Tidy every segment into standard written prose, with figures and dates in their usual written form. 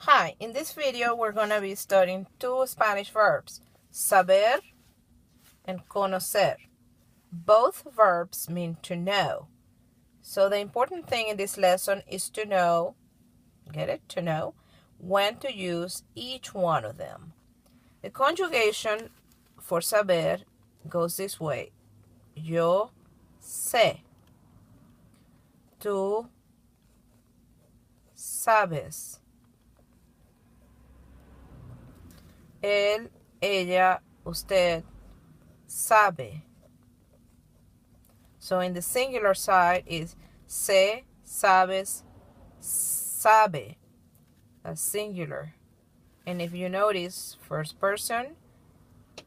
Hi, in this video we're going to be studying two Spanish verbs, saber and conocer. Both verbs mean to know. So the important thing in this lesson is to know, get it, to know, when to use each one of them. The conjugation for saber goes this way. Yo sé. Tú sabes. Él, ella, usted sabe. So in the singular side is sé, sabes, sabe. That's singular. And if you notice, first person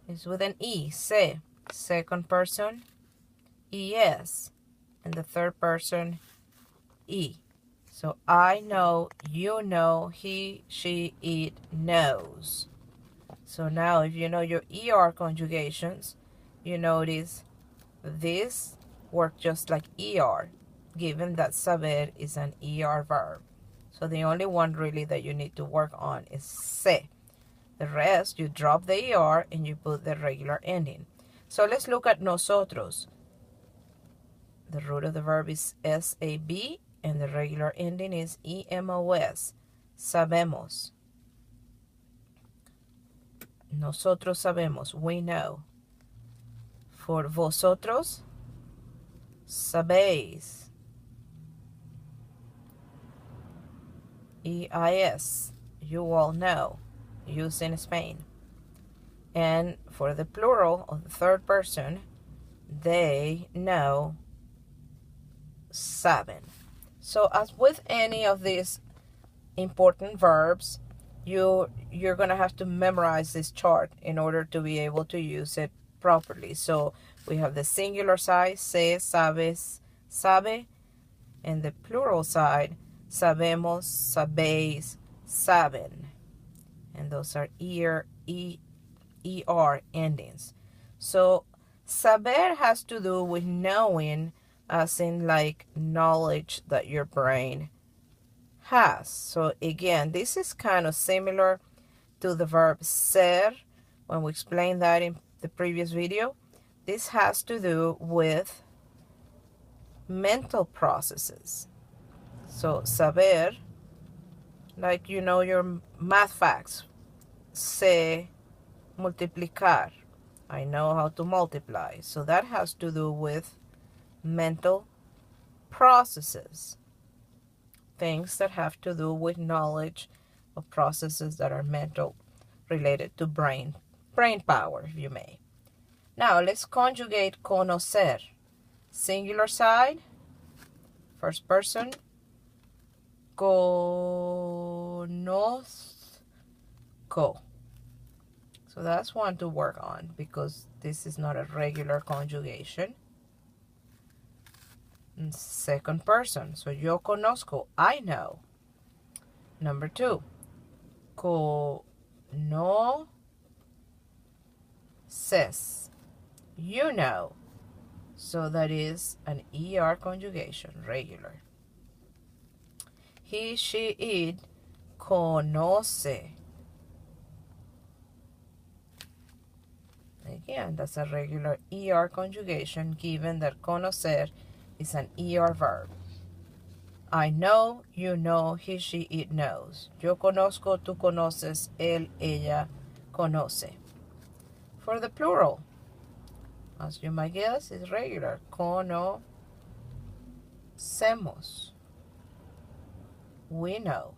is with an E, sé. Second person, es. And the third person, e. So I know, you know, he, she, it knows. So now if you know your ER conjugations, you notice this work just like ER, given that saber is an ER verb. So the only one really that you need to work on is se. The rest, you drop the ER and you put the regular ending. So let's look at nosotros. The root of the verb is SAB and the regular ending is EMOS. Sabemos. Nosotros sabemos, we know. For vosotros, sabéis. EIS, you all know, used in Spain. And for the plural of the third person, they know, saben. So as with any of these important verbs, you're going to have to memorize this chart in order to be able to use it properly. So we have the singular side, se, sabes, sabe, and the plural side, sabemos, sabéis, saben. And those are ER endings. So saber has to do with knowing, as in like knowledge that your brain has. So again, this is kind of similar to the verb ser when we explained that in the previous video. This has to do with mental processes. So saber, like you know your math facts. Sé multiplicar. I know how to multiply. So that has to do with mental processes. Things that have to do with knowledge of processes that are mental, related to brain power, if you may. Now let's conjugate conocer. Singular side, first person, conozco. So that's one to work on because this is not a regular conjugation. And second person, so yo conozco, I know. Number two, conoces, you know. So that is an ER conjugation, regular. He, she, it conoce. Again, that's a regular ER conjugation, given that conocer is an ER verb. I know, you know, he, she, it knows. Yo conozco, tú conoces, él, ella conoce. For the plural, as you might guess, is regular. Conocemos. We know.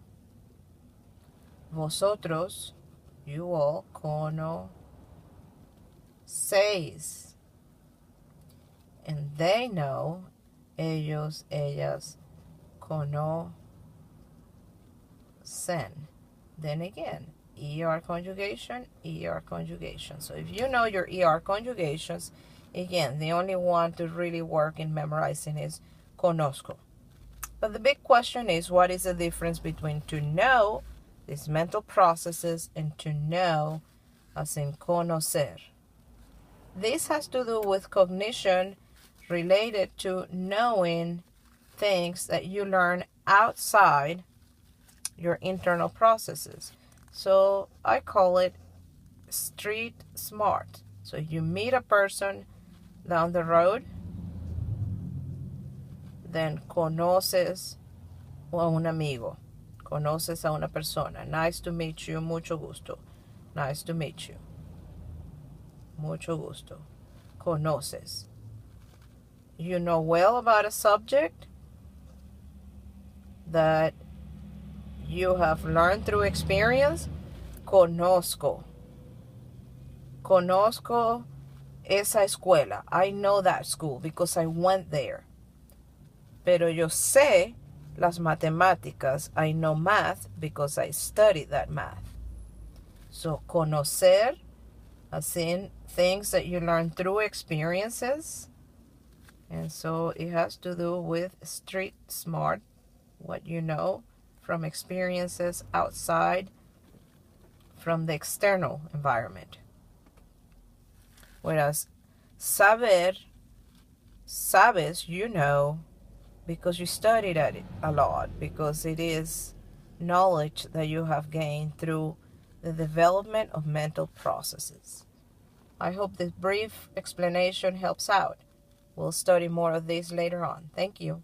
Vosotros, you all, conocéis. And they know, ellos, ellas, conocen. Then again, ER conjugation, ER conjugation. So if you know your ER conjugations, again, the only one to really work in memorizing is conozco. But the big question is, what is the difference between to know, these mental processes, and to know, as in conocer? This has to do with cognition related to knowing things that you learn outside your internal processes. So I call it street smart. So you meet a person down the road, then conoces a un amigo. Conoces a una persona. Nice to meet you. Mucho gusto. Nice to meet you. Mucho gusto. Conoces. You know well about a subject that you have learned through experience. Conozco. Conozco esa escuela. I know that school because I went there. Pero yo sé las matemáticas. I know math because I studied that math. So, conocer, as in things that you learn through experiences. And so it has to do with street smart, what you know from experiences outside, from the external environment. Whereas saber, sabes, you know, because you studied at it a lot, because it is knowledge that you have gained through the development of mental processes. I hope this brief explanation helps out. We'll study more of this later on. Thank you.